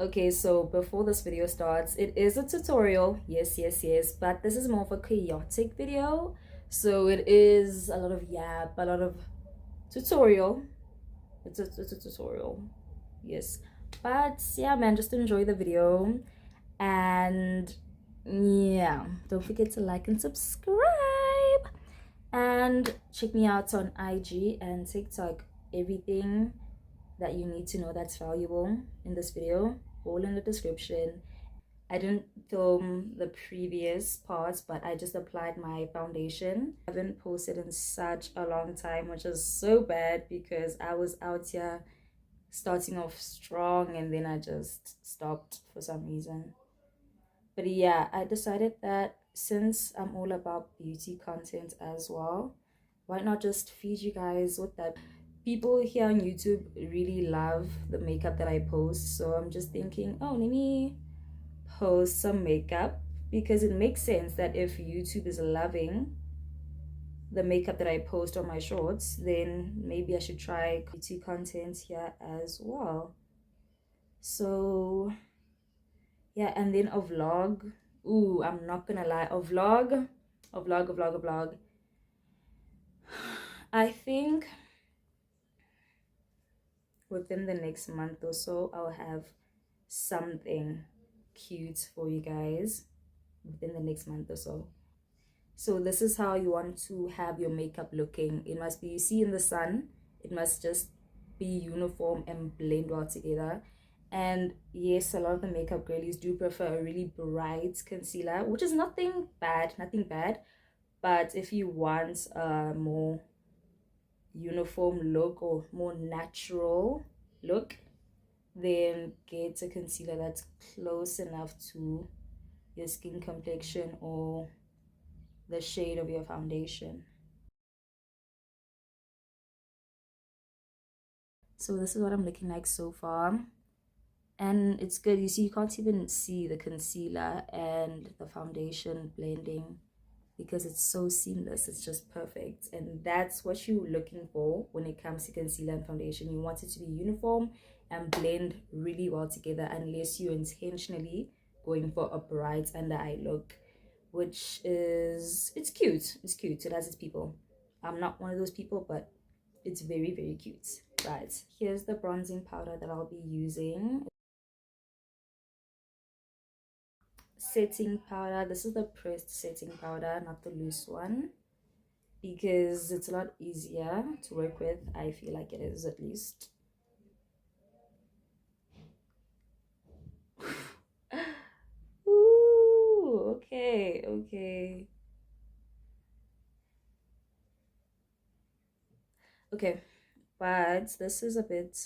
Okay, so before this video starts, it is a tutorial. Yes, yes, yes. But this is more of a chaotic video. So it is a lot of yap, a lot of tutorial. It's a tutorial. Yes. But yeah, man, just enjoy the video. And yeah, don't forget to like and subscribe. And check me out on IG and TikTok. Everything that you need to know that's valuable in this video, all in the description. I didn't film the previous parts, but I just applied my foundation. I haven't posted in such a long time, which is so bad because I was out here starting off strong and then I just stopped for some reason. But yeah, I decided that since I'm all about beauty content as well, why not just feed you guys with that? People here on YouTube really love the makeup that I post, so I'm just thinking, oh, let me post some makeup because it makes sense that if YouTube is loving the makeup that I post on my shorts, then maybe I should try beauty content here as well. So yeah, and then a vlog. Ooh, I'm not gonna lie, a vlog. I think within the next month or so, I'll have something cute for you guys within the next month or so. So this is how you want to have your makeup looking. It must be, you see in the sun, it must just be uniform and blend well together. And yes, a lot of the makeup girlies do prefer a really bright concealer, which is nothing bad, nothing bad. But if you want a more uniform look or more natural look, then get a concealer that's close enough to your skin complexion or the shade of your foundation. So this is what I'm looking like so far, and it's good. You see, you can't even see the concealer and the foundation blending because it's so seamless. It's just perfect, and that's what you're looking for when it comes to concealer and foundation. You want it to be uniform and blend really well together, unless you're intentionally going for a bright under eye look, which is, it's cute, it has its people. I'm not one of those people, but it's very, very cute. Right, here's the bronzing powder that I'll be using. Setting powder, this is the pressed setting powder, not the loose one, because it's a lot easier to work with. I feel like it is, at least. Ooh, okay, okay. Okay, but this is a bit,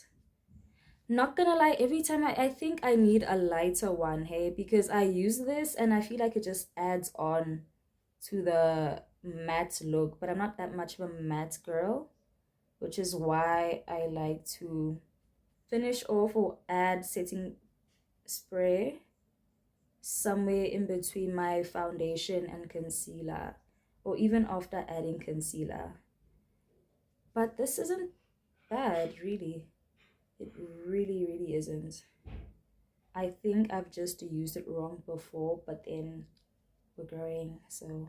not gonna lie, every time I think I need a lighter one, hey, because I use this and I feel like it just adds on to the matte look, but I'm not that much of a matte girl, which is why I like to finish off or add setting spray somewhere in between my foundation and concealer, or even after adding concealer. But this isn't bad, really. It really, really isn't. I think I've just used it wrong before, but then we're growing, so.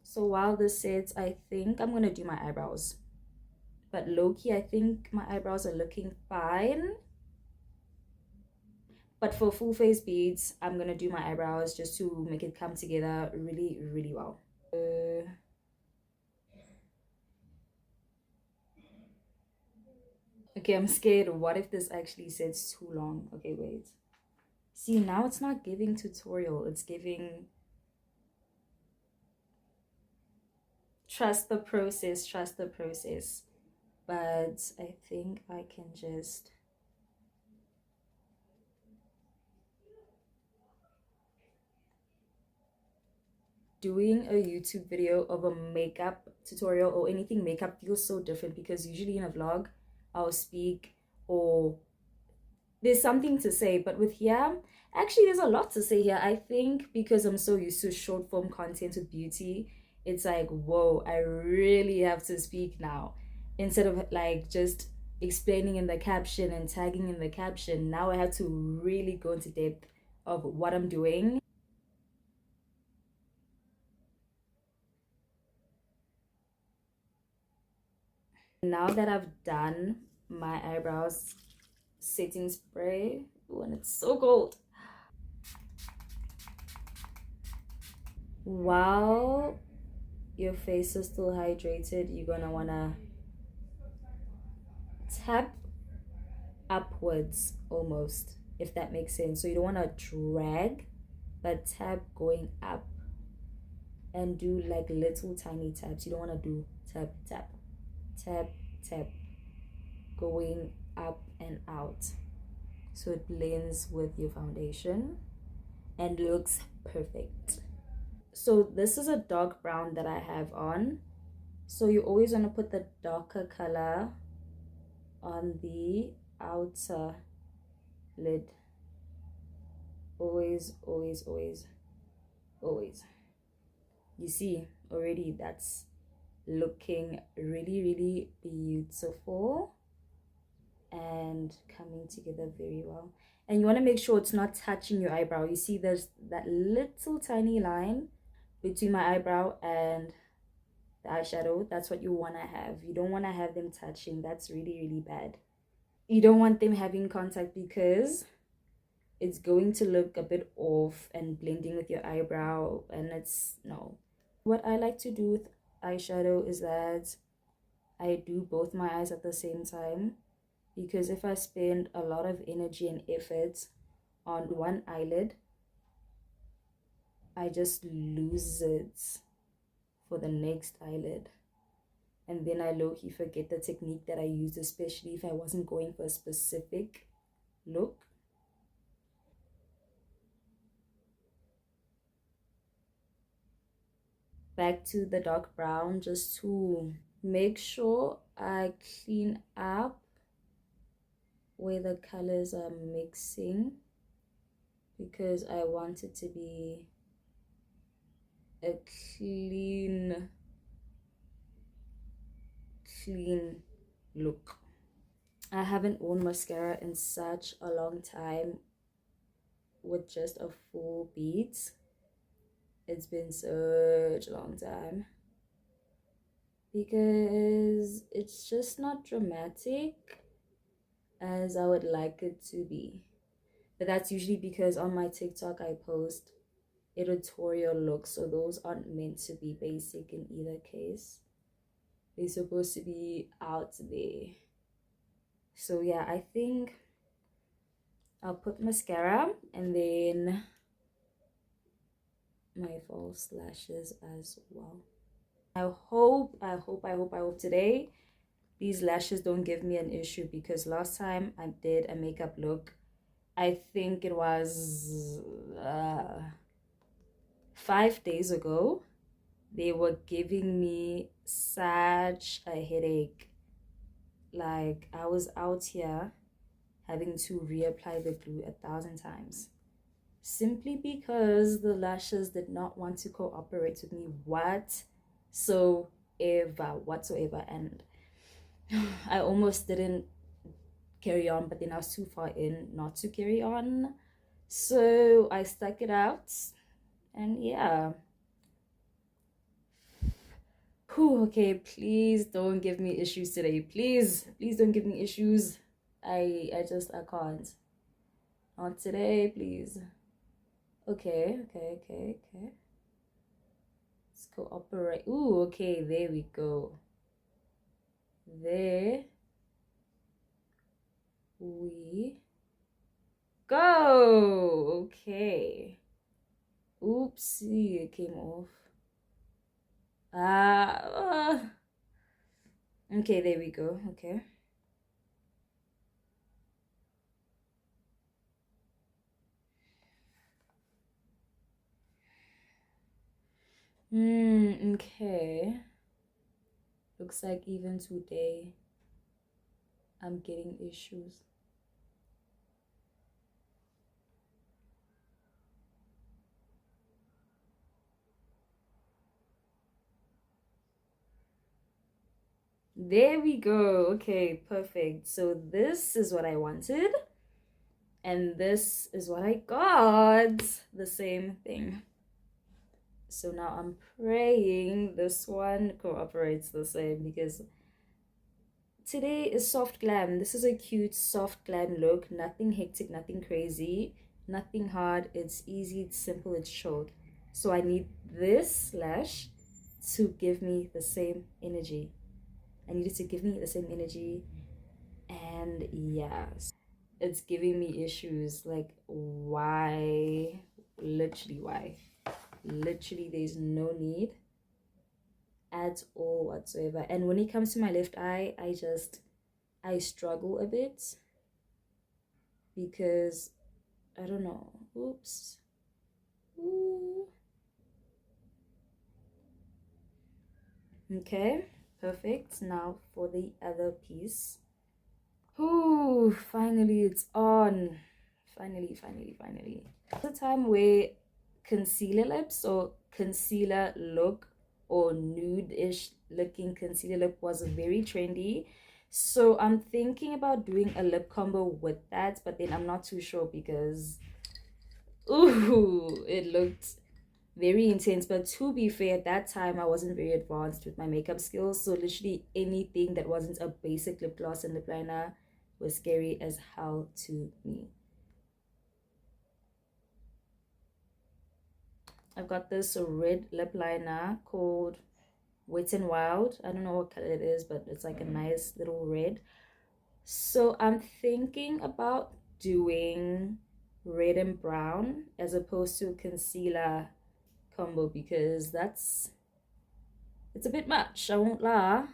So while this sets, I think I'm gonna do my eyebrows. But low-key, I think my eyebrows are looking fine. But for full face beads, I'm gonna do my eyebrows just to make it come together really, really well. Okay, I'm scared. What if this actually sets too long? Okay, wait. See, now it's not giving tutorial. It's giving trust the process, trust the process. But I think I can just... Doing a YouTube video of a makeup tutorial or anything makeup feels so different because usually in a vlog, I'll speak or there's something to say, but with here, actually there's a lot to say here. I think because I'm so used to short form content with beauty, it's like, whoa, I really have to speak now. instead of like just explaining in the caption and tagging in the caption. Now I have to really go into depth of what I'm doing. Now that I've done my eyebrows setting spray, when it's so cold, while your face is still hydrated, you're gonna wanna tap upwards almost, if that makes sense. So you don't wanna drag, but tap going up, and do like little tiny taps. You don't wanna do tap, tap, tap, tap, going up and out. So it blends with your foundation and looks perfect. So this is a dark brown that I have on. So you always want to put the darker color on the outer lid. Always, always, always, always. You see, already that's looking really, really beautiful and coming together very well. And you want to make sure it's not touching your eyebrow. You see there's that little tiny line between my eyebrow and the eyeshadow. That's what you want to have. You don't want to have them touching. That's really, really bad. You don't want them having contact because it's going to look a bit off and blending with your eyebrow, and it's no. What I like to do with eyeshadow is that I do both my eyes at the same time, because if I spend a lot of energy and effort on one eyelid, I just lose it for the next eyelid. And then I low-key forget the technique that I used, especially if I wasn't going for a specific look. Back to the dark brown, just to make sure I clean up where the colors are mixing, because I want it to be a clean look. I haven't worn mascara in such a long time with just a full beads. It's been such a long time because it's just not dramatic as I would like it to be. But that's usually because on my TikTok I post editorial looks, so those aren't meant to be basic in either case. They're supposed to be out there. So yeah, I think I'll put mascara and then my false lashes as well. I hope today these lashes don't give me an issue, because last time I did a makeup look, I think it was 5 days ago, they were giving me such a headache. Like I was out here having to reapply the glue 1,000 times simply because the lashes did not want to cooperate with me whatsoever. And I almost didn't carry on, but then I was too far in not to carry on, so I stuck it out. And yeah. Whew, okay, please don't give me issues today. Please don't give me issues. I can't. Not today, please. Okay. Let's cooperate. Ooh, okay, there we go. There we go. Okay. Oopsie, it came off. Okay, there we go. Okay. Okay. Looks like even today I'm getting issues. There we go. Okay, perfect. So this is what I wanted, and this is what I got. The same thing. So now I'm praying this one cooperates the same, because today is soft glam. This is a cute soft glam look. Nothing hectic, nothing crazy, nothing hard. It's easy, it's simple, it's short. So I need this lash to give me the same energy. I need it to give me the same energy. And yeah, it's giving me issues. Like, why? Literally, why? Literally, there's no need at all whatsoever. And when it comes to my left eye, I struggle a bit, because I don't know. Oops. Ooh. Okay, perfect. Now for the other piece. Ooh, finally it's on. Finally. The time where concealer lips or concealer look or nude-ish looking concealer lip was very trendy. So I'm thinking about doing a lip combo with that, but then I'm not too sure because ooh, it looked very intense. But to be fair, at that time I wasn't very advanced with my makeup skills, so literally anything that wasn't a basic lip gloss and lip liner was scary as hell to me. I've got this red lip liner called Wet n Wild. I don't know what color it is, but it's like a nice little red. So I'm thinking about doing red and brown as opposed to concealer combo, because it's a bit much, I won't lie.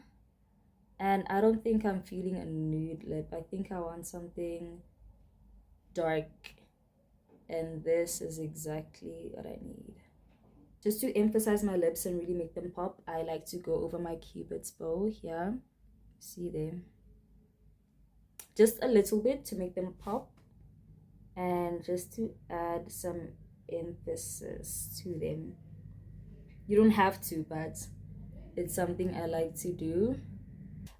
And I don't think I'm feeling a nude lip. I think I want something dark, and this is exactly what I need. Just to emphasize my lips and really make them pop, I like to go over my Cupid's bow here. See them? Just a little bit to make them pop, and just to add some emphasis to them. You don't have to, but it's something I like to do.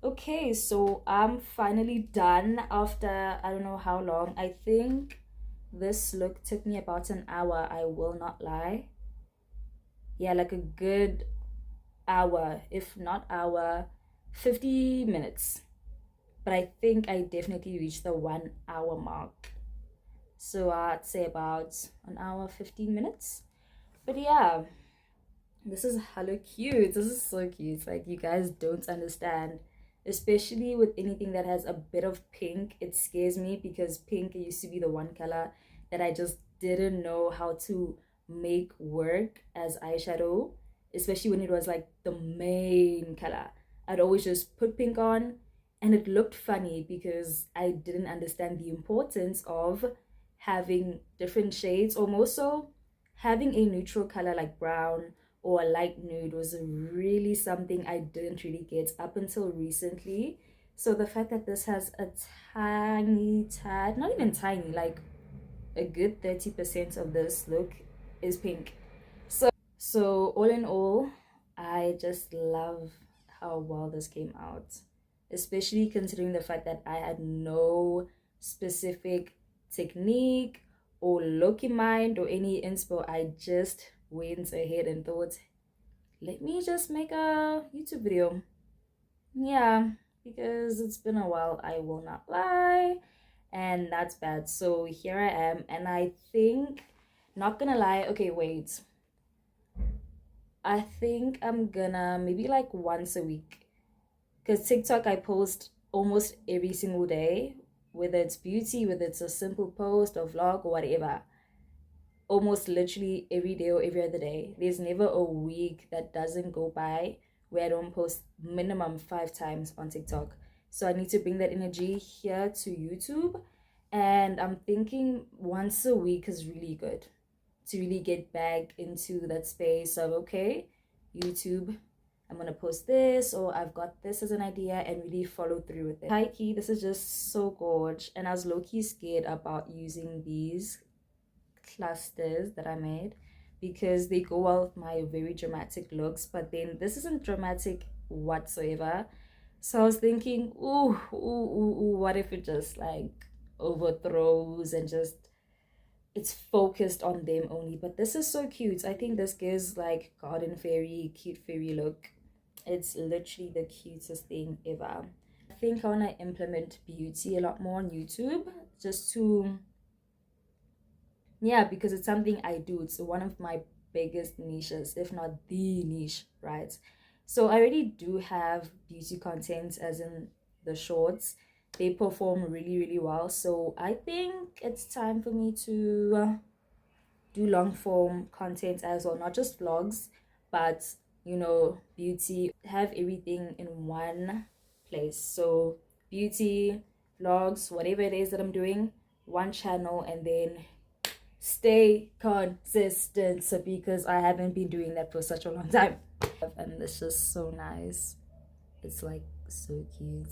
Okay, so I'm finally done after I don't know how long. I think this look took me about an hour, I will not lie. Yeah, like a good hour, if not hour, 50 minutes. But I think I definitely reached the 1 hour mark. So I'd say about an hour, 15 minutes. But yeah, this is hella cute. This is so cute. Like, you guys don't understand. Especially with anything that has a bit of pink, it scares me, because pink used to be the one color that I just didn't know how to make work as eyeshadow, especially when it was like the main color. I'd always just put pink on, and it looked funny because I didn't understand the importance of having different shades, or more so having a neutral color like brown or a light nude was really something I didn't really get up until recently. So the fact that this has a tiny tad, not even tiny, like a good 30% of this look is pink. So all in all, I just love how well this came out, especially considering the fact that I had no specific technique or look in mind or any inspo. I just went ahead and thought, let me just make a YouTube video. Yeah, because it's been a while, I will not lie, and that's bad. So here I am, and I think, not gonna lie, okay, wait, I think I'm gonna maybe like once a week, because TikTok I post almost every single day, whether it's beauty, whether it's a simple post or vlog or whatever, almost literally every day or every other day. There's never a week that doesn't go by where I don't post minimum 5 times on TikTok. So I need to bring that energy here to YouTube, and I'm thinking once a week is really good to really get back into that space of, okay, YouTube, I'm gonna post this, or I've got this as an idea, and really follow through with it. High key, this is just so gorgeous, and I was low-key scared about using these clusters that I made because they go well with my very dramatic looks, but then this isn't dramatic whatsoever. So I was thinking, ooh, what if it just like overthrows and just it's focused on them only? But this is so cute. I think this gives like garden fairy, cute fairy look. It's literally the cutest thing ever. I think I want to implement beauty a lot more on YouTube just to, yeah, because it's something I do. It's one of my biggest niches, if not the niche, right? So I already do have beauty content, as in the shorts. They perform really, really well. So I think it's time for me to do long form content as well, not just vlogs, but beauty, have everything in one place. So beauty, vlogs, whatever it is that I'm doing, one channel, and then stay consistent. So because I haven't been doing that for such a long time, and it's just so nice. It's like so cute.